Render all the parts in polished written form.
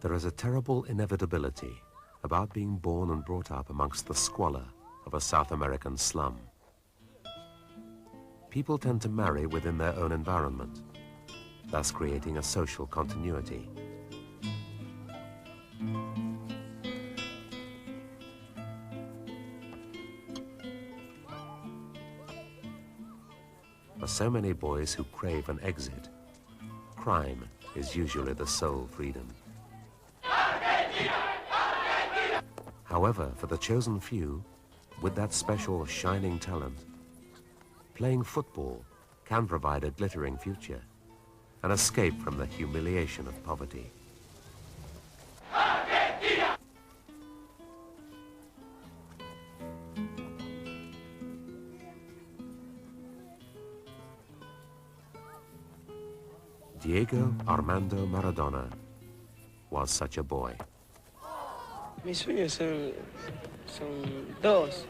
There is a terrible inevitability about being born and brought up amongst the squalor of a South American slum. People tend to marry within their own environment, thus creating a social continuity. For so many boys who crave an exit, crime is usually the sole freedom. However, for the chosen few, with that special shining talent, playing football can provide a glittering future, an escape from the humiliation of poverty. Diego Armando Maradona was such a boy. Mis sueños son dos.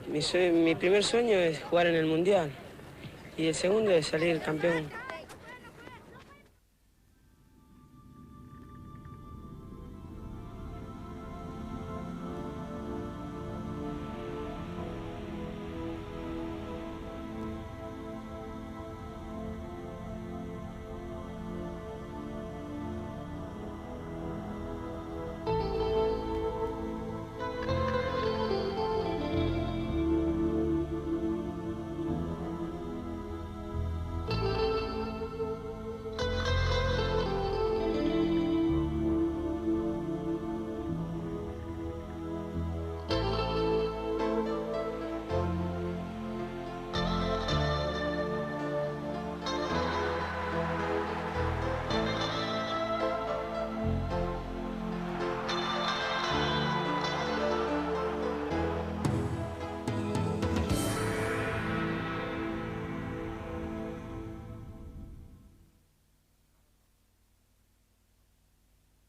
Mi primer sueño es jugar en el Mundial y el segundo es salir campeón.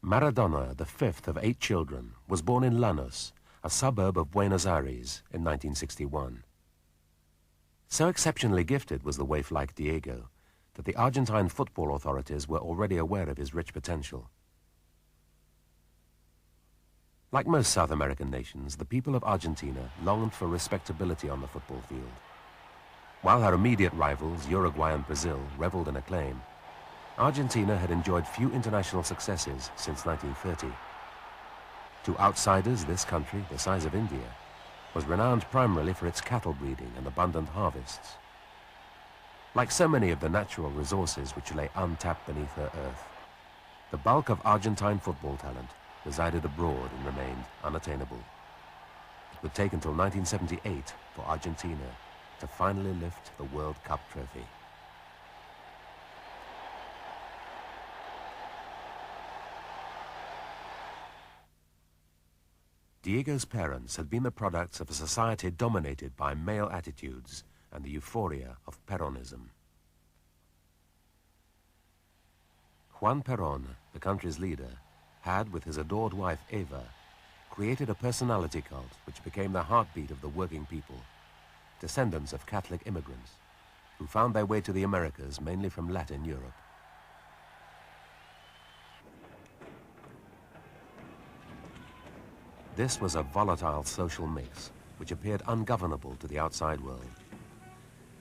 Maradona, the fifth of 8 children, was born in Lanús, a suburb of Buenos Aires, in 1961. So exceptionally gifted was the waif-like Diego that the Argentine football authorities were already aware of his rich potential. Like most South American nations, the people of Argentina longed for respectability on the football field. While her immediate rivals, Uruguay and Brazil, reveled in acclaim, Argentina had enjoyed few international successes since 1930. To outsiders, this country, the size of India, was renowned primarily for its cattle breeding and abundant harvests. Like so many of the natural resources which lay untapped beneath her earth, the bulk of Argentine football talent resided abroad and remained unattainable. It would take until 1978 for Argentina to finally lift the World Cup trophy. Diego's parents had been the products of a society dominated by male attitudes and the euphoria of Peronism. Juan Perón, the country's leader, had, with his adored wife Eva, created a personality cult which became the heartbeat of the working people, descendants of Catholic immigrants, who found their way to the Americas mainly from Latin Europe. This was a volatile social mix which appeared ungovernable to the outside world.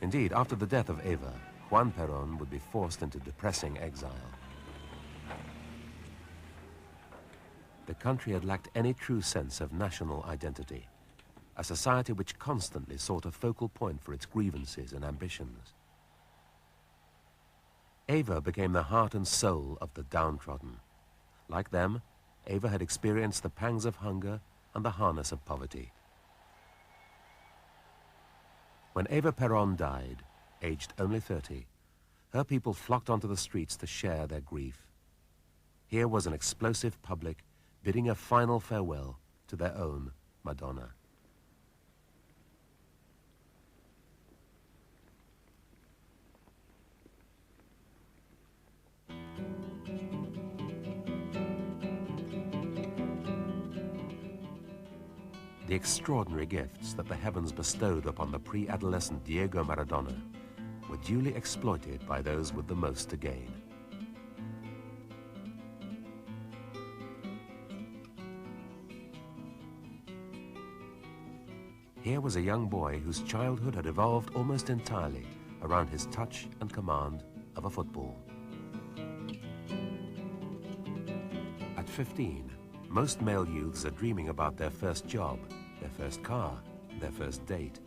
Indeed, after the death of Eva, Juan Perón would be forced into depressing exile. The country had lacked any true sense of national identity, a society which constantly sought a focal point for its grievances and ambitions. Eva became the heart and soul of the downtrodden. Like them, Eva had experienced the pangs of hunger and the harness of poverty. When Eva Perón died, aged only 30, her people flocked onto the streets to share their grief. Here was an explosive public bidding a final farewell to their own Madonna. The extraordinary gifts that the heavens bestowed upon the pre-adolescent Diego Maradona were duly exploited by those with the most to gain. Here was a young boy whose childhood had evolved almost entirely around his touch and command of a football. At 15, most male youths are dreaming about their first job, their first car, their first date.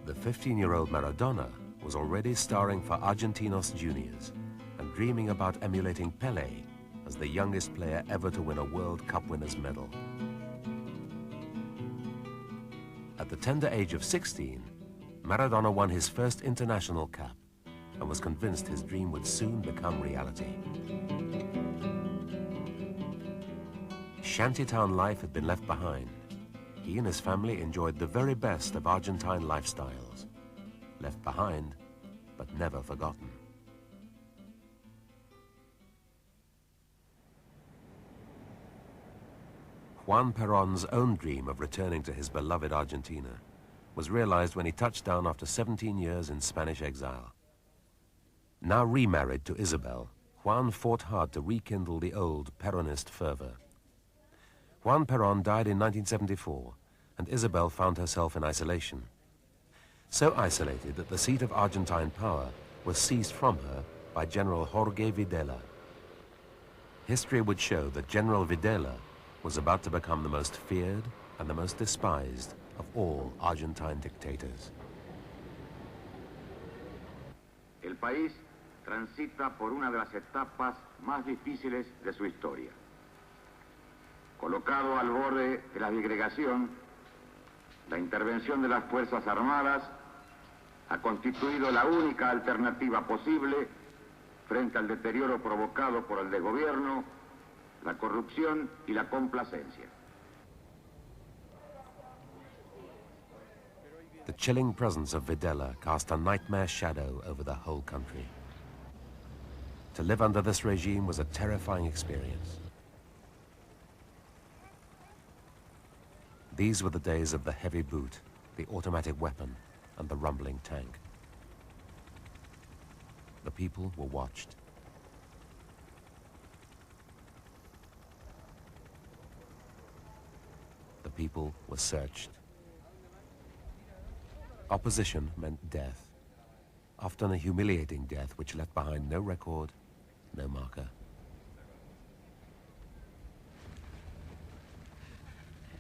The 15-year-old Maradona was already starring for Argentinos Juniors and dreaming about emulating Pelé as the youngest player ever to win a World Cup winner's medal. At the tender age of 16, Maradona won his first international cap and was convinced his dream would soon become reality. Shantytown life had been left behind. He and his family enjoyed the very best of Argentine lifestyles. Left behind, but never forgotten. Juan Perón's own dream of returning to his beloved Argentina was realized when he touched down after 17 years in Spanish exile. Now remarried to Isabel, Juan fought hard to rekindle the old Peronist fervor. Juan Perón died in 1974, and Isabel found herself in isolation. So isolated that the seat of Argentine power was seized from her by General Jorge Videla. History would show that General Videla was about to become the most feared and the most despised of all Argentine dictators. El país transita por una de las etapas más difíciles de su historia. Colocado al borde de la disgregación, la intervención de las Fuerzas Armadas ha constituido la única alternativa posible frente al deterioro provocado por el desgobierno, la corrupción y la complacencia. The chilling presence of Videla cast a nightmare shadow over the whole country. To live under this regime was a terrifying experience. These were the days of the heavy boot, the automatic weapon, and the rumbling tank. The people were watched. The people were searched. Opposition meant death, often a humiliating death which left behind no record, no marker.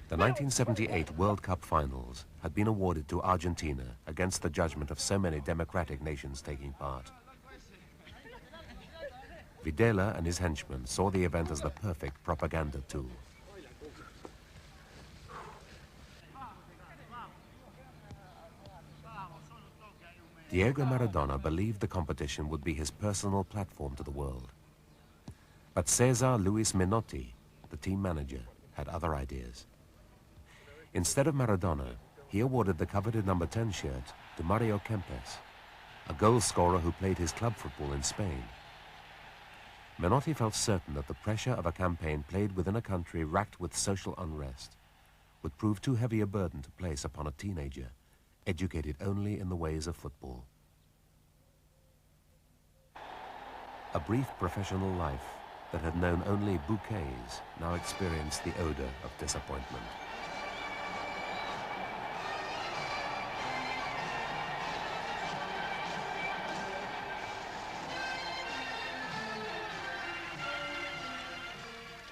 The 1978 World Cup finals had been awarded to Argentina against the judgment of so many democratic nations taking part. Videla and his henchmen saw the event as the perfect propaganda tool. Diego Maradona believed the competition would be his personal platform to the world. But Cesar Luis Menotti, the team manager, had other ideas. Instead of Maradona, he awarded the coveted number 10 shirt to Mario Kempes, a goal scorer who played his club football in Spain. Menotti felt certain that the pressure of a campaign played within a country racked with social unrest would prove too heavy a burden to place upon a teenager educated only in the ways of football. A brief professional life that had known only bouquets now experienced the odor of disappointment.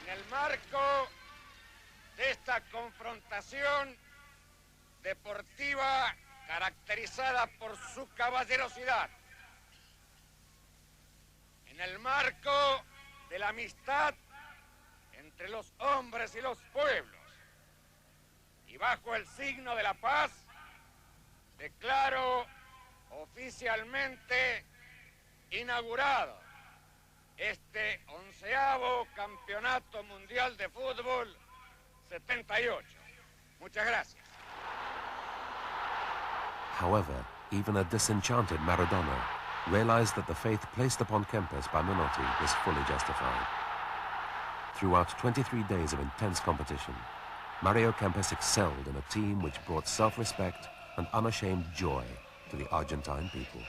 En el marco de esta confrontación deportiva caracterizada por su caballerosidad, en el marco de la amistad entre los hombres y los pueblos, y bajo el signo de la paz, declaro oficialmente inaugurado este 11º Campeonato Mundial de Fútbol 78. Muchas gracias. However, even a disenchanted Maradona realized that the faith placed upon Kempes by Menotti was fully justified. Throughout 23 days of intense competition, Mario Kempes excelled in a team which brought self-respect and unashamed joy to the Argentine people.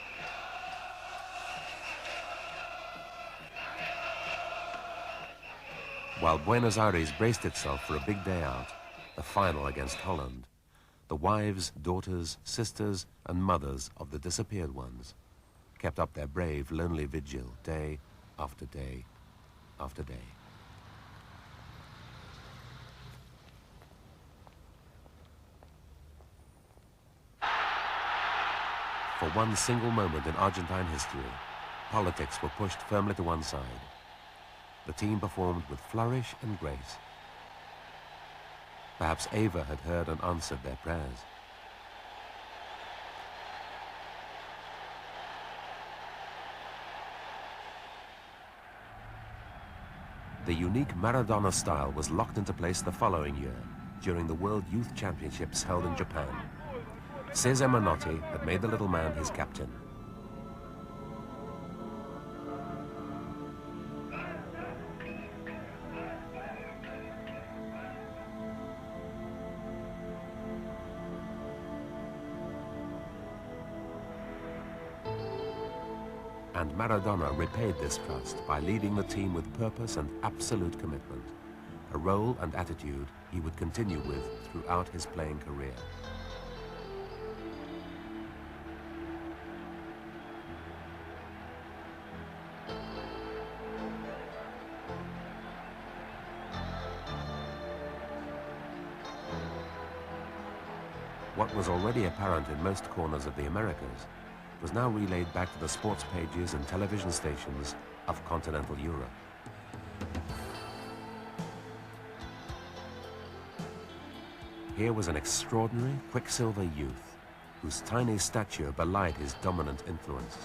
While Buenos Aires braced itself for a big day out, the final against Holland, the wives, daughters, sisters, and mothers of the disappeared ones kept up their brave, lonely vigil day after day after day. For one single moment in Argentine history, politics were pushed firmly to one side. The team performed with flourish and grace. Perhaps Ava had heard and answered their prayers. The unique Maradona style was locked into place the following year during the World Youth Championships held in Japan. Cesar Menotti had made the little man his captain. And Maradona repaid this trust by leading the team with purpose and absolute commitment, a role and attitude he would continue with throughout his playing career. What was already apparent in most corners of the Americas was now relayed back to the sports pages and television stations of continental Europe. Here was an extraordinary Quicksilver youth whose tiny stature belied his dominant influence.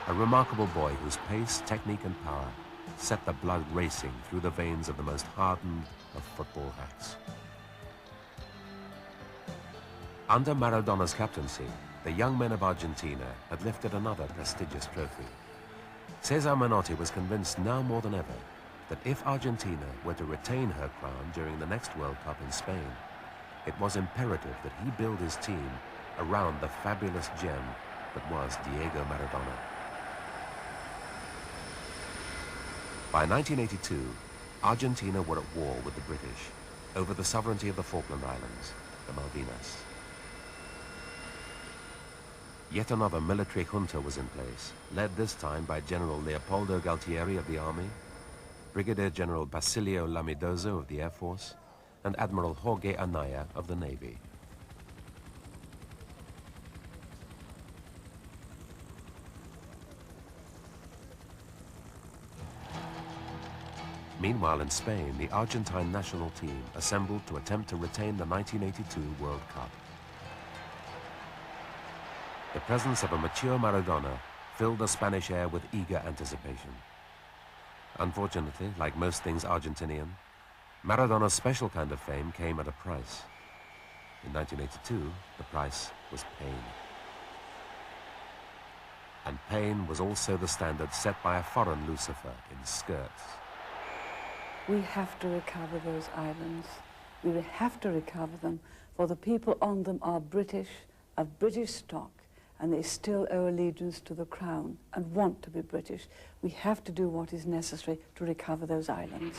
A remarkable boy whose pace, technique and power set the blood racing through the veins of the most hardened of football hacks. Under Maradona's captaincy, the young men of Argentina had lifted another prestigious trophy. Cesar Menotti was convinced now more than ever that if Argentina were to retain her crown during the next World Cup in Spain, it was imperative that he build his team around the fabulous gem that was Diego Maradona. By 1982, Argentina were at war with the British over the sovereignty of the Falkland Islands, the Malvinas. Yet another military junta was in place, led this time by General Leopoldo Galtieri of the Army, Brigadier General Basilio Lamidoso of the Air Force, and Admiral Jorge Anaya of the Navy. Meanwhile, in Spain, the Argentine national team assembled to attempt to retain the 1982 World Cup. The presence of a mature Maradona filled the Spanish air with eager anticipation. Unfortunately, like most things Argentinian, Maradona's special kind of fame came at a price. In 1982, the price was pain. And pain was also the standard set by a foreign Lucifer in skirts. We have to recover those islands. We have to recover them, for the people on them are British, of British stock, and they still owe allegiance to the crown and want to be British. We have to do what is necessary to recover those islands.